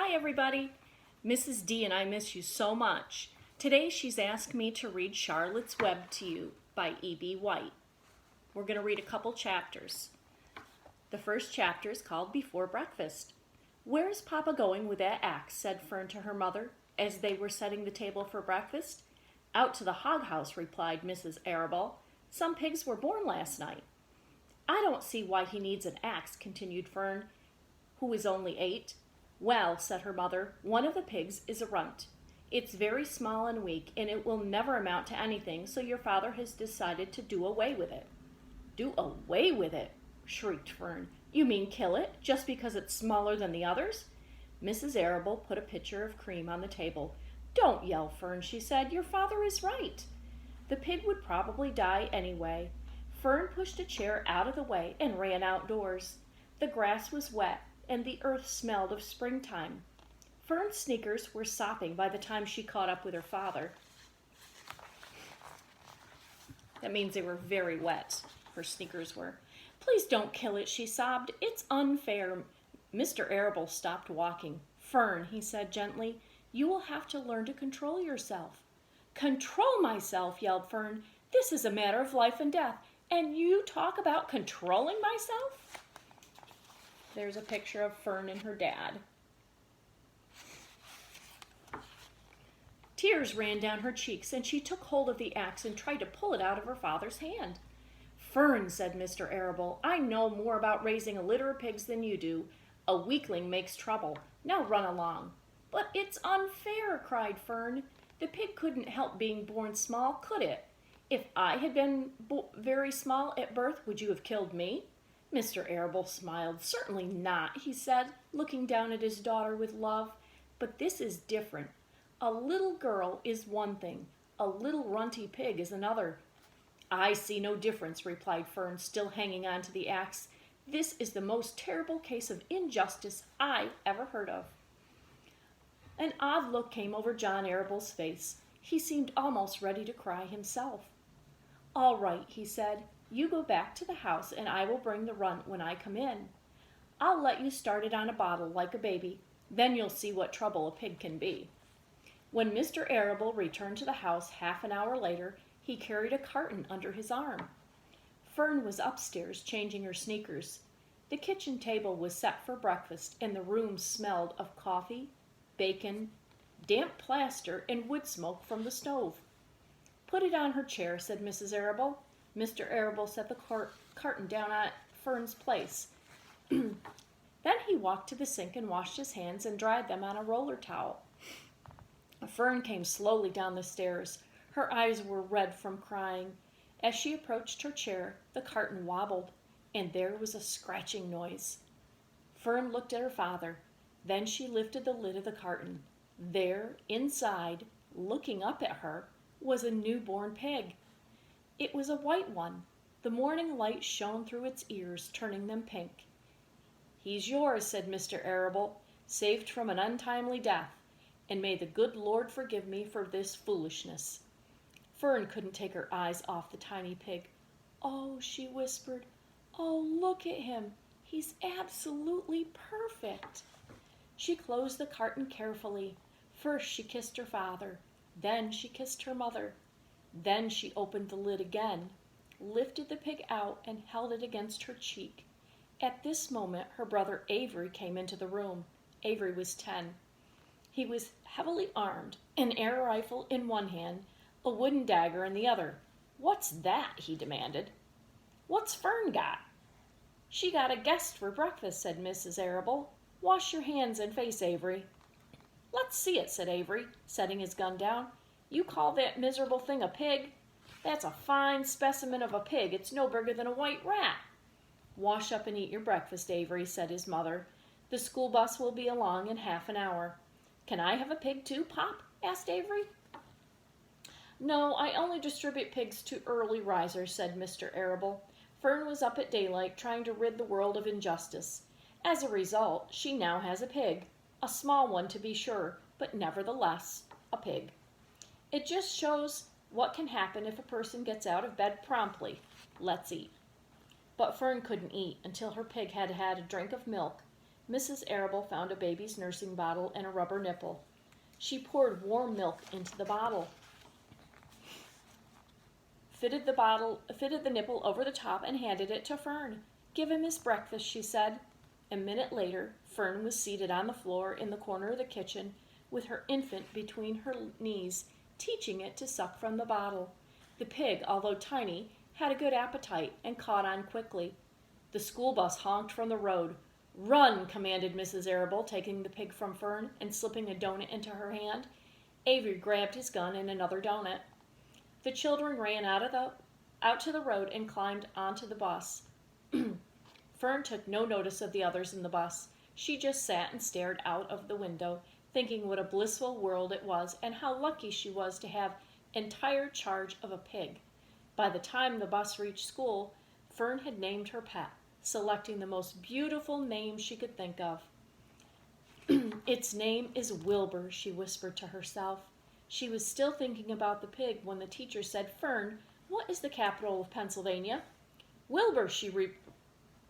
Hi everybody! Mrs. D and I miss you so much. Today she's asked me to read Charlotte's Web to you by E.B. White. We're going to read a couple chapters. The first chapter is called Before Breakfast. "Where's Papa going with that axe?" said Fern to her mother as they were setting the table for breakfast. "Out to the hog house," replied Mrs. Arable. "Some pigs were born last night." "I don't see why he needs an axe," continued Fern, who was only 8. "Well," said her mother, "one of the pigs is a runt. It's very small and weak, and it will never amount to anything, so your father has decided to do away with it." "Do away with it?" shrieked Fern. "You mean kill it, just because it's smaller than the others?" Mrs. Arable put a pitcher of cream on the table. "Don't yell, Fern," she said. "Your father is right. The pig would probably die anyway." Fern pushed a chair out of the way and ran outdoors. The grass was wet, and the earth smelled of springtime. Fern's sneakers were sopping by the time she caught up with her father. That means they were very wet, her sneakers were. "Please don't kill it," she sobbed. "It's unfair." Mr. Arable stopped walking. "Fern," he said gently, "you will have to learn to control yourself." "Control myself!" yelled Fern. "This is a matter of life and death, and you talk about controlling myself?" There's a picture of Fern and her dad. Tears ran down her cheeks, and she took hold of the axe and tried to pull it out of her father's hand. "Fern," said Mr. Arable, "I know more about raising a litter of pigs than you do. A weakling makes trouble. Now run along." "But it's unfair," cried Fern. "The pig couldn't help being born small, could it? If I had been very small at birth, would you have killed me?" Mr. Arable smiled. "Certainly not," he said, looking down at his daughter with love. "But this is different. A little girl is one thing. A little runty pig is another." "I see no difference," replied Fern, still hanging on to the axe. "This is the most terrible case of injustice I ever heard of." An odd look came over John Arable's face. He seemed almost ready to cry himself. "All right," he said. "You go back to the house, and I will bring the runt when I come in. I'll let you start it on a bottle like a baby. Then you'll see what trouble a pig can be." When Mr. Arable returned to the house half an hour later, he carried a carton under his arm. Fern was upstairs changing her sneakers. The kitchen table was set for breakfast, and the room smelled of coffee, bacon, damp plaster, and wood smoke from the stove. "Put it on her chair," said Mrs. Arable. Mr. Arable set the carton down at Fern's place. Then he walked to the sink and washed his hands and dried them on a roller towel. Fern came slowly down the stairs. Her eyes were red from crying. As she approached her chair, the carton wobbled, and there was a scratching noise. Fern looked at her father. Then she lifted the lid of the carton. There, inside, looking up at her, was a newborn pig. It was a white one. The morning light shone through its ears, turning them pink. "He's yours," said Mr. Arable, "saved from an untimely death, and may the good Lord forgive me for this foolishness." Fern couldn't take her eyes off the tiny pig. "Oh," she whispered, "oh, look at him. He's absolutely perfect." She closed the carton carefully. First she kissed her father. Then she kissed her mother. Then she opened the lid again, lifted the pig out, and held it against her cheek. At this moment her brother Avery came into the room. Avery was 10. He was heavily armed, an air rifle in one hand, a wooden dagger in the other. "What's that?" he demanded. "What's Fern got?" "She got a guest for breakfast," said Mrs. Arable. "Wash your hands and face, Avery." "Let's see it," said Avery, setting his gun down. "You call that miserable thing a pig? That's a fine specimen of a pig. It's no bigger than a white rat." "Wash up and eat your breakfast, Avery," said his mother. "The school bus will be along in half an hour." "Can I have a pig too, Pop?" asked Avery. "No, I only distribute pigs to early risers," said Mr. Arable. "Fern was up at daylight trying to rid the world of injustice. As a result, she now has a pig. A small one, to be sure, but nevertheless a pig. It just shows what can happen if a person gets out of bed promptly. Let's eat." But Fern couldn't eat until her pig had had a drink of milk. Mrs. Arable found a baby's nursing bottle and a rubber nipple. She poured warm milk into the bottle, fitted the nipple over the top, and handed it to Fern. "Give him his breakfast," she said. A minute later, Fern was seated on the floor in the corner of the kitchen with her infant between her knees, teaching it to suck from the bottle. The pig, although tiny, had a good appetite and caught on quickly. The school bus honked from the road. "Run!" commanded Mrs. Arable, taking the pig from Fern and slipping a donut into her hand. Avery grabbed his gun and another donut. The children ran out to the road and climbed onto the bus. Fern took no notice of the others in the bus. She just sat and stared out of the window, thinking what a blissful world it was and how lucky she was to have entire charge of a pig. By the time the bus reached school, Fern had named her pet, selecting the most beautiful name she could think of. "Its name is Wilbur," she whispered to herself. She was still thinking about the pig when the teacher said, "Fern, what is the capital of Pennsylvania?" "Wilbur," she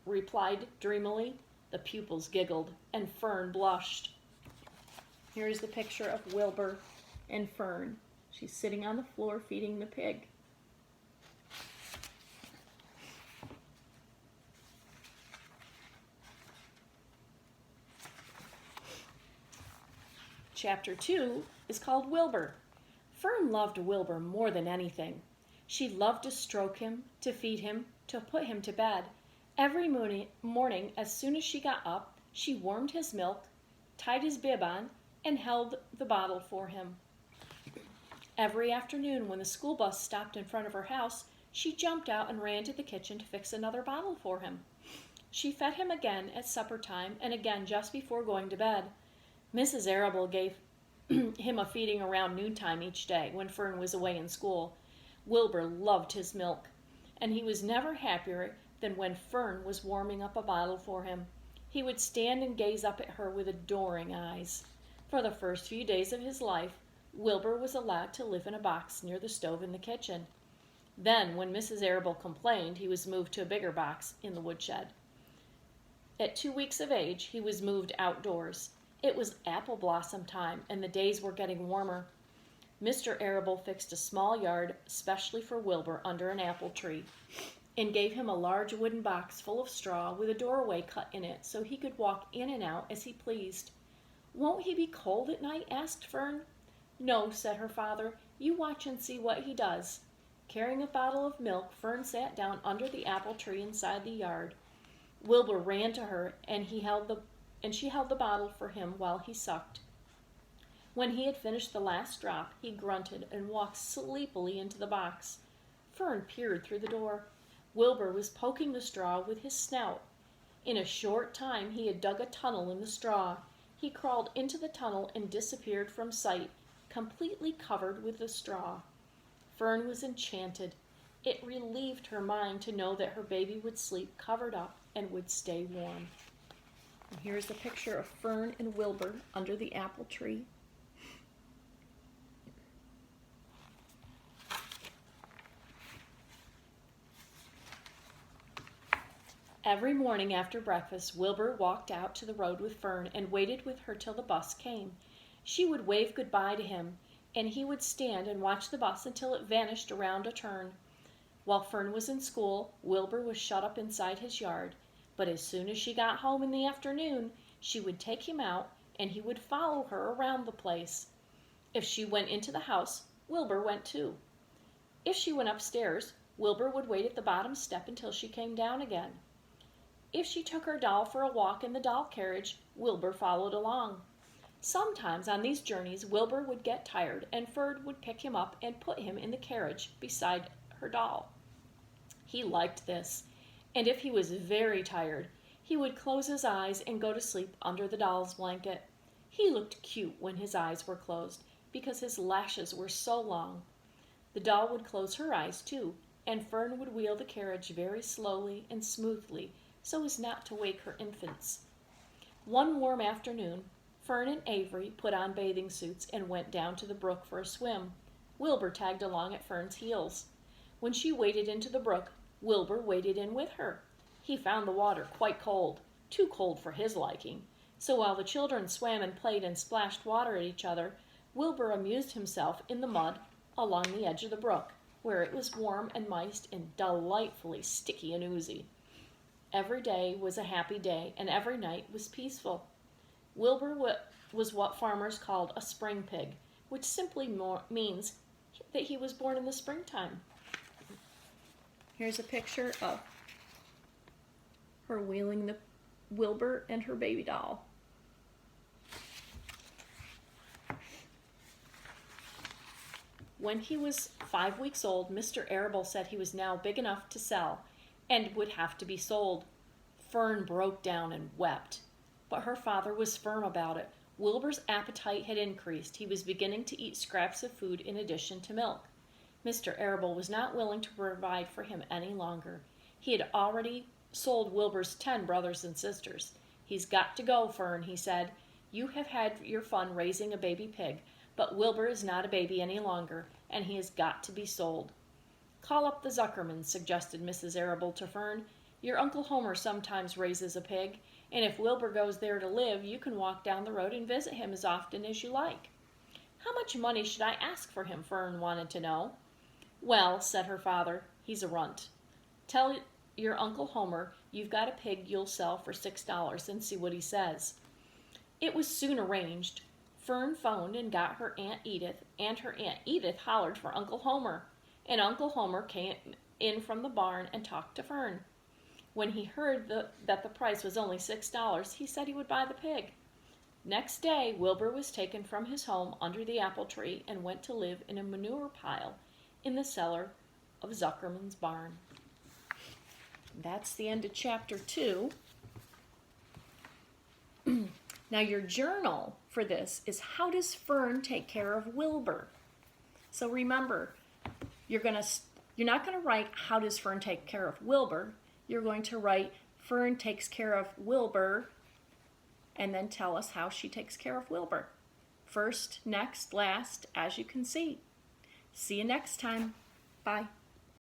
replied dreamily. The pupils giggled, and Fern blushed. Here is the picture of Wilbur and Fern. She's sitting on the floor feeding the pig. Chapter 2 is called Wilbur. Fern loved Wilbur more than anything. She loved to stroke him, to feed him, to put him to bed. Every morning, as soon as she got up, she warmed his milk, tied his bib on, and held the bottle for him. Every afternoon, when the school bus stopped in front of her house, she jumped out and ran to the kitchen to fix another bottle for him. She fed him again at supper time and again just before going to bed. Mrs. Arable gave him a feeding around noontime each day when Fern was away in school. Wilbur loved his milk, and he was never happier than when Fern was warming up a bottle for him. He would stand and gaze up at her with adoring eyes. For the first few days of his life, Wilbur was allowed to live in a box near the stove in the kitchen. Then, when Mrs. Arable complained, he was moved to a bigger box in the woodshed. At 2 weeks of age, he was moved outdoors. It was apple blossom time, and the days were getting warmer. Mr. Arable fixed a small yard specially for Wilbur under an apple tree, and gave him a large wooden box full of straw with a doorway cut in it so he could walk in and out as he pleased. "Won't he be cold at night?" asked Fern. "No," said her father. "You watch and see what he does." Carrying a bottle of milk, Fern sat down under the apple tree inside the yard. Wilbur ran to her, and she held the bottle for him while he sucked. When he had finished the last drop, he grunted and walked sleepily into the box. Fern peered through the door. Wilbur was poking the straw with his snout. In a short time, he had dug a tunnel in the straw. He crawled into the tunnel and disappeared from sight, completely covered with the straw. Fern was enchanted. It relieved her mind to know that her baby would sleep covered up and would stay warm. And here's a picture of Fern and Wilbur under the apple tree. Every morning after breakfast, Wilbur walked out to the road with Fern and waited with her till the bus came. She would wave goodbye to him, and he would stand and watch the bus until it vanished around a turn. While Fern was in school, Wilbur was shut up inside his yard, but as soon as she got home in the afternoon, she would take him out, and he would follow her around the place. If she went into the house, Wilbur went too. If she went upstairs, Wilbur would wait at the bottom step until she came down again. If she took her doll for a walk in the doll carriage, Wilbur followed along. Sometimes on these journeys, Wilbur would get tired, and Fern would pick him up and put him in the carriage beside her doll. He liked this, and if he was very tired, he would close his eyes and go to sleep under the doll's blanket. He looked cute when his eyes were closed, because his lashes were so long. The doll would close her eyes too, and Fern would wheel the carriage very slowly and smoothly, so as not to wake her infants. One warm afternoon, Fern and Avery put on bathing suits and went down to the brook for a swim. Wilbur tagged along at Fern's heels. When she waded into the brook, Wilbur waded in with her. He found the water quite cold, too cold for his liking. So while the children swam and played and splashed water at each other, Wilbur amused himself in the mud along the edge of the brook, where it was warm and moist and delightfully sticky and oozy. Every day was a happy day, and every night was peaceful. Wilbur was what farmers called a spring pig, which simply means that he was born in the springtime. Here's a picture of her wheeling the Wilbur and her baby doll. When he was 5 weeks old, Mr. Arable said he was now big enough to sell and would have to be sold. Fern broke down and wept, but her father was firm about it. Wilbur's appetite had increased. He was beginning to eat scraps of food in addition to milk. Mr. Arable was not willing to provide for him any longer. He had already sold Wilbur's 10 brothers and sisters. "He's got to go, Fern," he said. "You have had your fun raising a baby pig, but Wilbur is not a baby any longer, and he has got to be sold." "Call up the Zuckermans," suggested Mrs. Arable to Fern. "Your Uncle Homer sometimes raises a pig, and if Wilbur goes there to live, you can walk down the road and visit him as often as you like." "How much money should I ask for him?" Fern wanted to know. "Well," said her father, "he's a runt. Tell your Uncle Homer you've got a pig you'll sell for $6 and see what he says." It was soon arranged. Fern phoned and got her Aunt Edith, and her Aunt Edith hollered for Uncle Homer, and Uncle Homer came in from the barn and talked to Fern. When he heard that the price was only $6, he said he would buy the pig. Next day, Wilbur was taken from his home under the apple tree and went to live in a manure pile in the cellar of Zuckerman's barn. That's the end of chapter 2. Now your journal for this is, how does Fern take care of Wilbur? So remember, you're not going to write how does Fern take care of Wilbur. You're going to write Fern takes care of Wilbur, and then tell us how she takes care of Wilbur. First, next, last, as you can see. See you next time. Bye.